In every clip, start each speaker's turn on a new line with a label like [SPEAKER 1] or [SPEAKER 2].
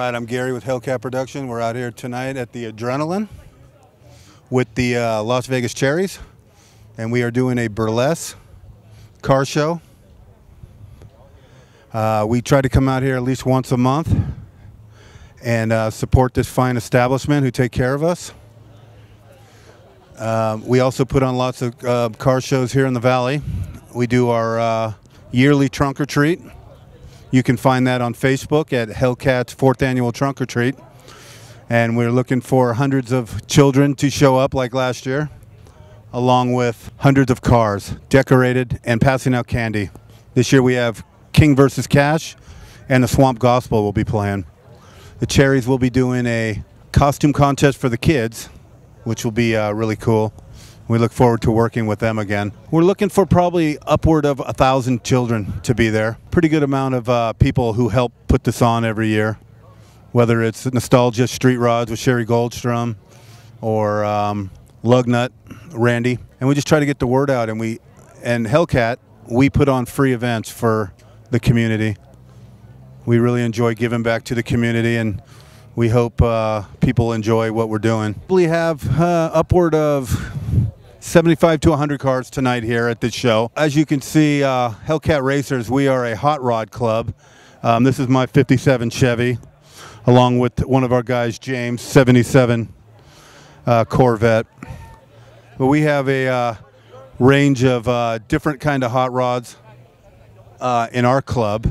[SPEAKER 1] right, I'm Gary with HellKat Production. We're out here tonight at the Adrenaline with the Las Vegas Cherries, and we are doing a burlesque car show. We try to come out here at least once a month and support this fine establishment who take care of us. We also put on lots of car shows here in the Valley. We do our yearly trunk or treat. You can find that on Facebook at HellKat's 4th Annual Trunk or Treat. And we're looking for hundreds of children to show up like last year, along with hundreds of cars decorated and passing out candy. This year we have King vs. Cash and the Swamp Gospel will be playing. The Cherries will be doing a costume contest for the kids, which will be really cool. We look forward to working with them again. We're looking for probably upward of 1,000 children to be there. Pretty good amount of people who help put this on every year, whether it's Nostalgia Street Rods with Sherry Goldstrom or Lugnut, Randy. And we just try to get the word out. And HellKat, we put on free events for the community. We really enjoy giving back to the community, and we hope people enjoy what we're doing. We have upward of 75 to 100 cars tonight here at this show. As you can see, HellKat Racers, we are a hot rod club. This is my 57 Chevy, along with one of our guys, James, 77 Corvette. But we have a range of different kind of hot rods in our club.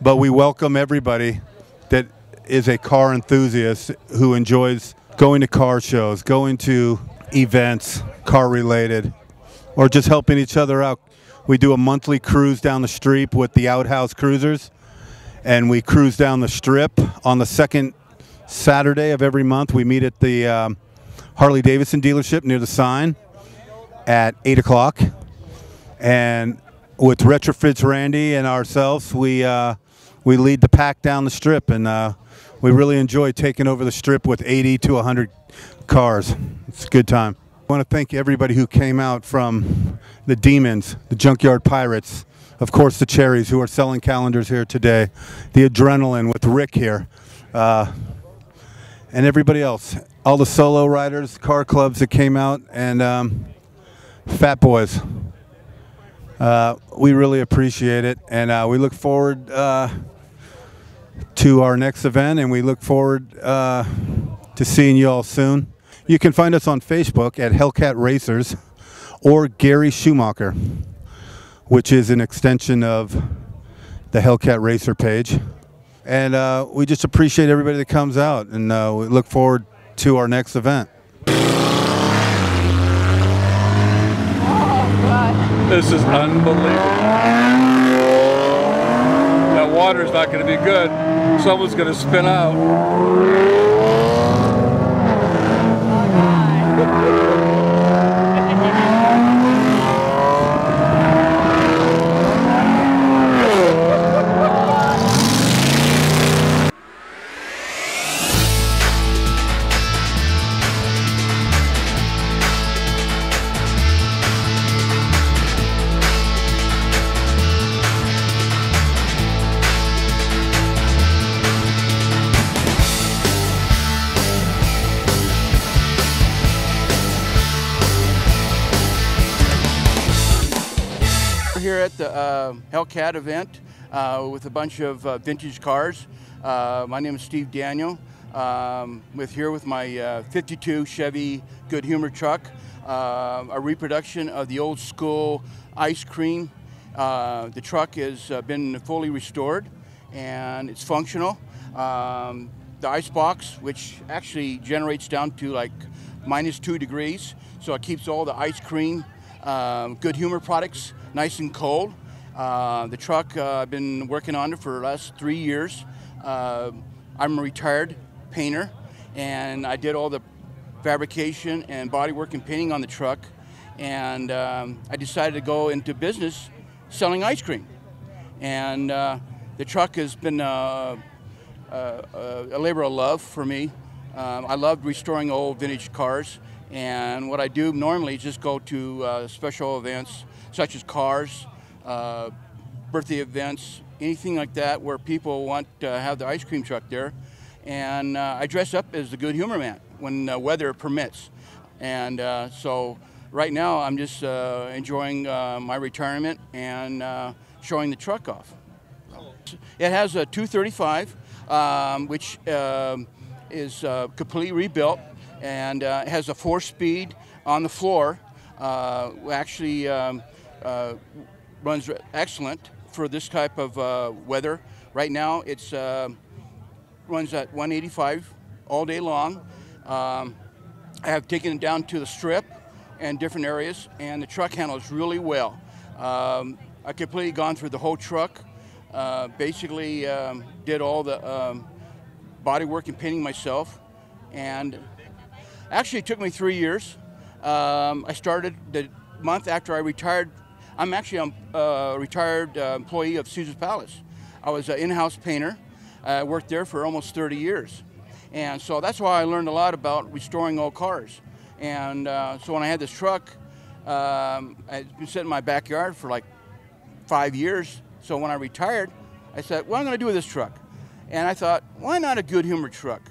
[SPEAKER 1] But we welcome everybody that is a car enthusiast who enjoys going to car shows, going to events, car related, or just helping each other out. We do a monthly cruise down the Strip with the Outhouse Cruisers, and we cruise down the Strip on the second Saturday of every month. We meet at the Harley Davidson dealership near the sign at 8 o'clock, and with Retrofits Randy and ourselves, we lead the pack down the Strip, and we really enjoy taking over the Strip with 80 to 100 cars. It's a good time. I want to thank everybody who came out from the Demons, the Junkyard Pirates, of course the Cherries who are selling calendars here today, the Adrenaline with Rick here, and everybody else. All the solo riders, car clubs that came out, and Fat Boys. We really appreciate it, and we look forward to our next event, and we look forward to seeing you all soon. You can find us on Facebook at HellKat Racers or Gary Schumacher, which is an extension of the HellKat Racer page. And we just appreciate everybody that comes out, and we look forward to our next event.
[SPEAKER 2] This is unbelievable. That water's not going to be good. Someone's going to spin out. Here at the HellKat event with a bunch of vintage cars. My name is Steve Daniel. Here with my 52 Chevy Good Humor truck, a reproduction of the old school ice cream. The truck has been fully restored and it's functional. The ice box, which actually generates down to like -2 degrees, so it keeps all the ice cream, Good Humor products nice and cold. The truck, I've been working on it for the last 3 years. I'm a retired painter, and I did all the fabrication and bodywork and painting on the truck, and I decided to go into business selling ice cream. And the truck has been a labor of love for me. I love restoring old vintage cars, and what I do normally is just go to special events such as cars, birthday events, anything like that where people want to have the ice cream truck there. and I dress up as the Good Humor Man when weather permits. And so right now I'm just enjoying my retirement and showing the truck off. It has a 235, which is completely rebuilt, and it has a 4-speed on the floor. Actually runs excellent for this type of weather. Right now it's runs at 185 all day long. I have taken it down to the strip and different areas, and the truck handles really well. I completely gone through the whole truck. Basically did all the body work and painting myself, and actually it took me 3 years. I started the month after I retired. I'm actually a retired employee of Caesar's Palace. I was an in-house painter. I worked there for almost 30 years. And so that's why I learned a lot about restoring old cars. And so when I had this truck, I'd been sitting in my backyard for like 5 years. So when I retired, I said, what am I going to do with this truck? And I thought, why not a Good Humor truck?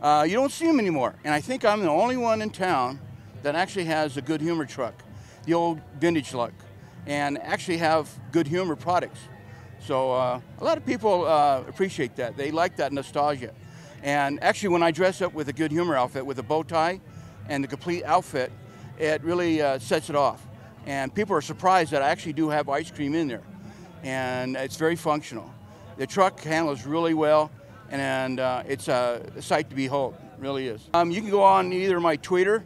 [SPEAKER 2] You don't see them anymore. And I think I'm the only one in town that actually has a Good Humor truck, the old vintage look, and actually have Good Humor products. So a lot of people appreciate that. They like that nostalgia. And actually when I dress up with a Good Humor outfit with a bow tie and the complete outfit, it really sets it off. And people are surprised that I actually do have ice cream in there. And it's very functional. The truck handles really well, and it's a sight to behold, it really is. You can go on either my Twitter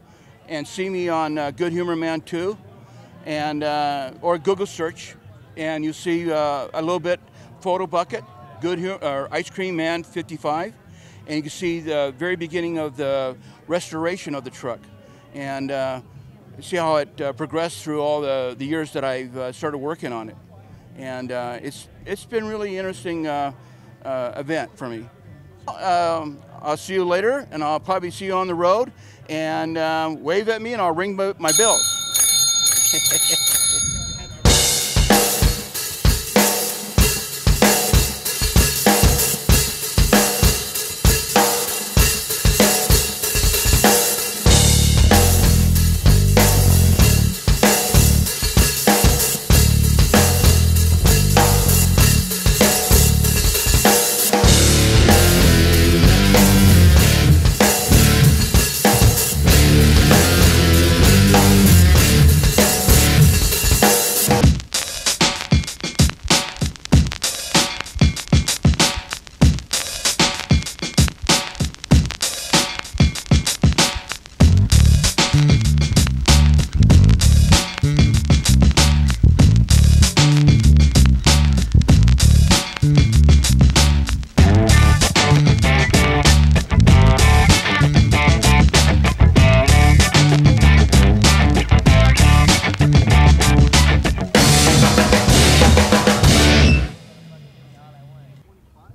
[SPEAKER 2] and see me on Good Humor Man 2, and or Google search, and you see a little bit photo bucket, Ice Cream Man 55, and you can see the very beginning of the restoration of the truck, and see how it progressed through all the years that I've started working on it. And it's been really interesting event for me. I'll see you later, and I'll probably see you on the road, and wave at me and I'll ring my bells.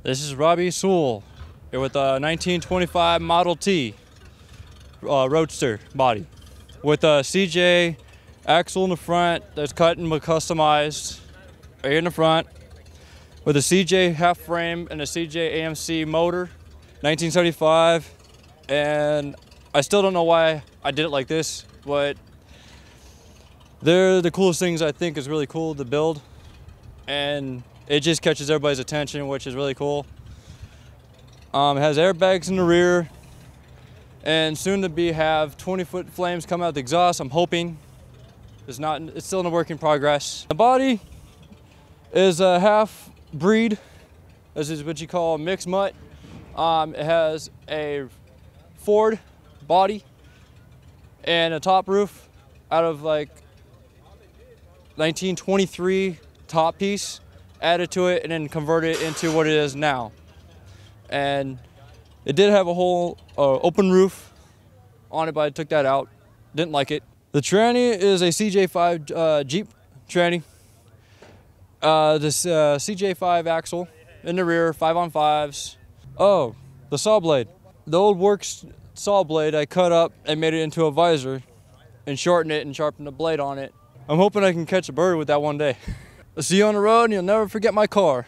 [SPEAKER 3] This is Robbie Sewell here with a 1925 Model T Roadster body with a CJ axle in the front that's cut and customized right here in the front, with a CJ half frame and a CJ AMC motor, 1975. And I still don't know why I did it like this, but they're the coolest things I think is really cool to build, and it just catches everybody's attention, which is really cool. It has airbags in the rear, and soon to be have 20-foot flames come out the exhaust. I'm hoping. It's still in a work in progress. The body is a half breed. This is what you call a mixed mutt. It has a Ford body and a top roof out of like 1923 top piece, added to it and then converted it into what it is now. And it did have a whole open roof on it, but I took that out. Didn't like it. The tranny is a CJ5 Jeep tranny. This CJ5 axle in the rear, 5-on-5s. Oh, the saw blade. The old Works saw blade I cut up and made it into a visor and shortened it and sharpened the blade on it. I'm hoping I can catch a bird with that one day. I'll see you on the road and you'll never forget my car.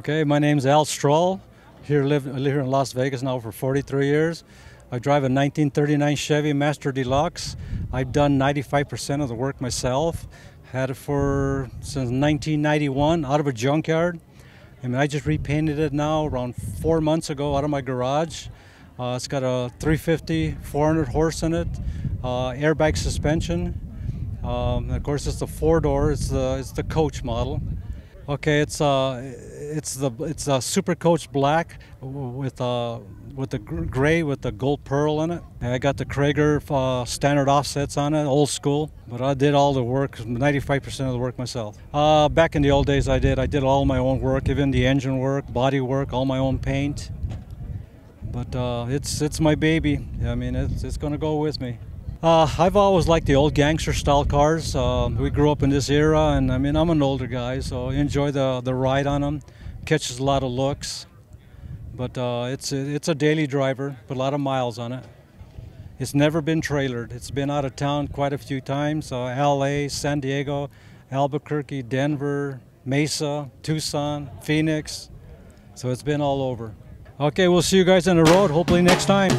[SPEAKER 4] Okay, my name's Al Stroll. I live here in Las Vegas now for 43 years. I drive a 1939 Chevy Master Deluxe. I've done 95% of the work myself. Had it since 1991 out of a junkyard. I mean, I just repainted it now around 4 months ago out of my garage. It's got a 350, 400 horse in it, airbag suspension. Of course, it's the 4-door. It's the coach model. Okay, it's a Super Coach Black with the gray with the gold pearl in it. And I got the Krager standard offsets on it, old school. But I did all the work, 95% of the work myself. Back in the old days, I did all my own work, even the engine work, body work, all my own paint. But it's my baby. I mean, it's gonna go with me. I've always liked the old gangster style cars. We grew up in this era, and I mean, I'm an older guy, so I enjoy the ride on them. Catches a lot of looks, but it's a daily driver, put a lot of miles on it. It's never been trailered. It's been out of town quite a few times, LA, San Diego, Albuquerque, Denver, Mesa, Tucson, Phoenix. So it's been all over. Okay, we'll see you guys on the road, hopefully next time.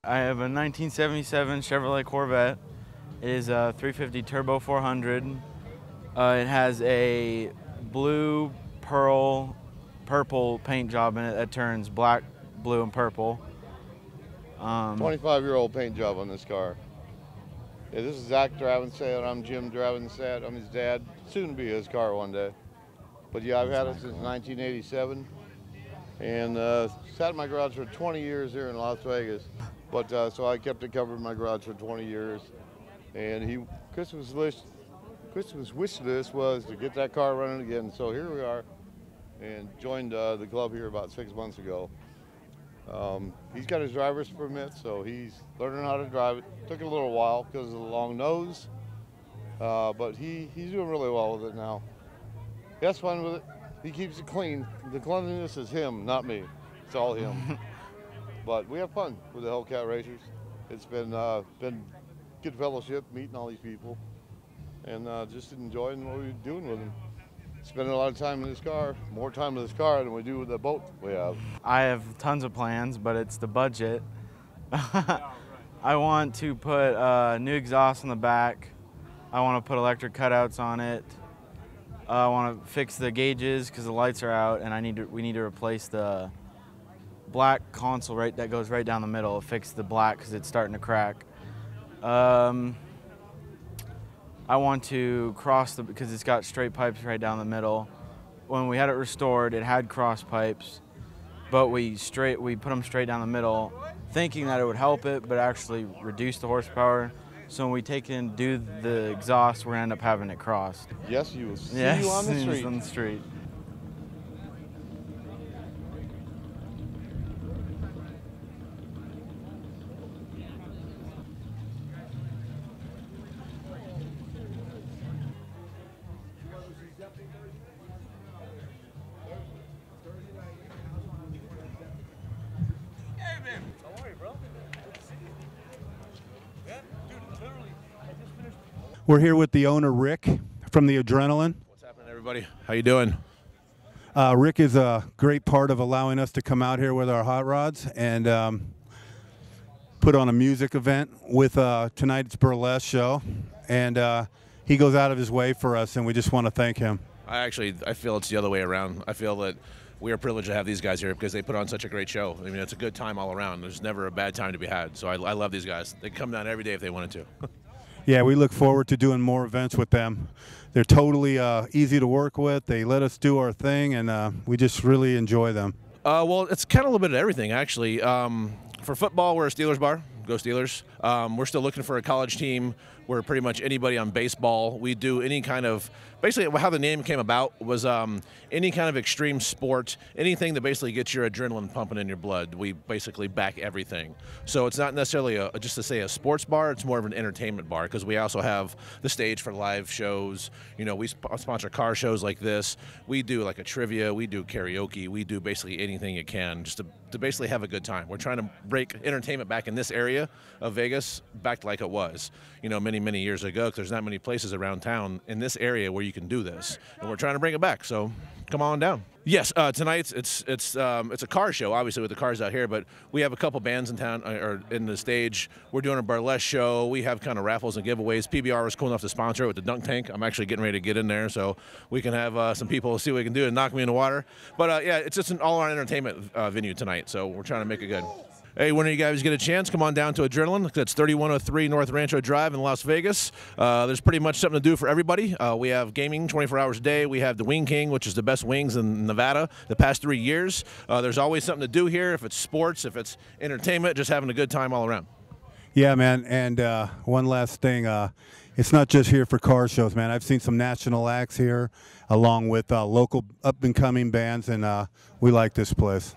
[SPEAKER 5] I have a 1977 Chevrolet Corvette. It is a 350 Turbo 400. It has a blue, pearl, purple paint job in it that turns black, blue, and purple.
[SPEAKER 6] 25-year-old paint job on this car. Yeah, this is Zach driving set. I'm Jim driving set. I'm his dad. Soon to be his car one day. But yeah, I've had it since 1987. And sat in my garage for 20 years here in Las Vegas. But so I kept it covered in my garage for 20 years. And Christmas wish list was to get that car running again. So here we are, and joined the club here about 6 months ago. He's got his driver's permit, so he's learning how to drive it. Took a little while because of the long nose, but he's doing really well with it now. He has fun with it. He keeps it clean. The cleanliness is him, not me. It's all him. But we have fun with the HellKat racers. It's been good fellowship, meeting all these people, and just enjoying what we're doing with them. Spending a lot of time in this car, more time in this car than we do with the boat we have.
[SPEAKER 5] I have tons of plans, but it's the budget. I want to put new exhaust on the back. I want to put electric cutouts on it. I want to fix the gauges because the lights are out, and we need to replace the black console that goes right down the middle. Fix the black because it's starting to crack. I want to because it's got straight pipes right down the middle. When we had it restored, it had cross pipes, but we put them straight down the middle, thinking that it would help it, but actually reduce the horsepower. So when we take it and do the exhaust, we're gonna end up having it crossed.
[SPEAKER 6] Yes, you will see
[SPEAKER 5] yes,
[SPEAKER 6] you on the street.
[SPEAKER 5] on the street.
[SPEAKER 1] We're here with the owner, Rick, from the Adrenaline.
[SPEAKER 7] What's happening, everybody? How you doing?
[SPEAKER 1] Rick is a great part of allowing us to come out here with our hot rods and put on a music event with tonight's burlesque show. And he goes out of his way for us, and we just want to thank him.
[SPEAKER 7] I feel it's the other way around. I feel that we are privileged to have these guys here because they put on such a great show. I mean, it's a good time all around. There's never a bad time to be had. So I love these guys. They come down every day if they wanted to.
[SPEAKER 1] Yeah, we look forward to doing more events with them. They're totally easy to work with. They let us do our thing, and we just really enjoy them.
[SPEAKER 7] Well, it's kind of a little bit of everything, actually. For football, we're a Steelers bar. Go Steelers. We're still looking for a college team. We're pretty much anybody on baseball. We do any kind of, basically how the name came about was any kind of extreme sport, anything that basically gets your adrenaline pumping in your blood. We basically back everything. So it's not necessarily just to say a sports bar, it's more of an entertainment bar because we also have the stage for live shows. You know, we sponsor car shows like this. We do like a trivia, we do karaoke, we do basically anything you can just to basically have a good time. We're trying to break entertainment back in this area of Vegas back like it was, you know, many years ago, because there's not many places around town in this area where you can do this, and we're trying to bring it back. So come on down. Yes, tonight it's a car show, obviously with the cars out here, but we have a couple bands in town or in the stage. We're doing a burlesque show. We have kind of raffles and giveaways. PBR was cool enough to sponsor it with the dunk tank. I'm actually getting ready to get in there so we can have some people see what we can do and knock me in the water. But yeah, it's just an all-around entertainment venue tonight, so we're trying to make it good. Hey, when you guys get a chance, come on down to Adrenaline. That's 3103 North Rancho Drive in Las Vegas. There's pretty much something to do for everybody. We have gaming 24 hours a day. We have the Wing King, which is the best wings in Nevada the past 3 years. There's always something to do here, if it's sports, if it's entertainment, just having a good time all around.
[SPEAKER 1] Yeah, man, and one last thing. It's not just here for car shows, man. I've seen some national acts here along with local up-and-coming bands, and we like this place.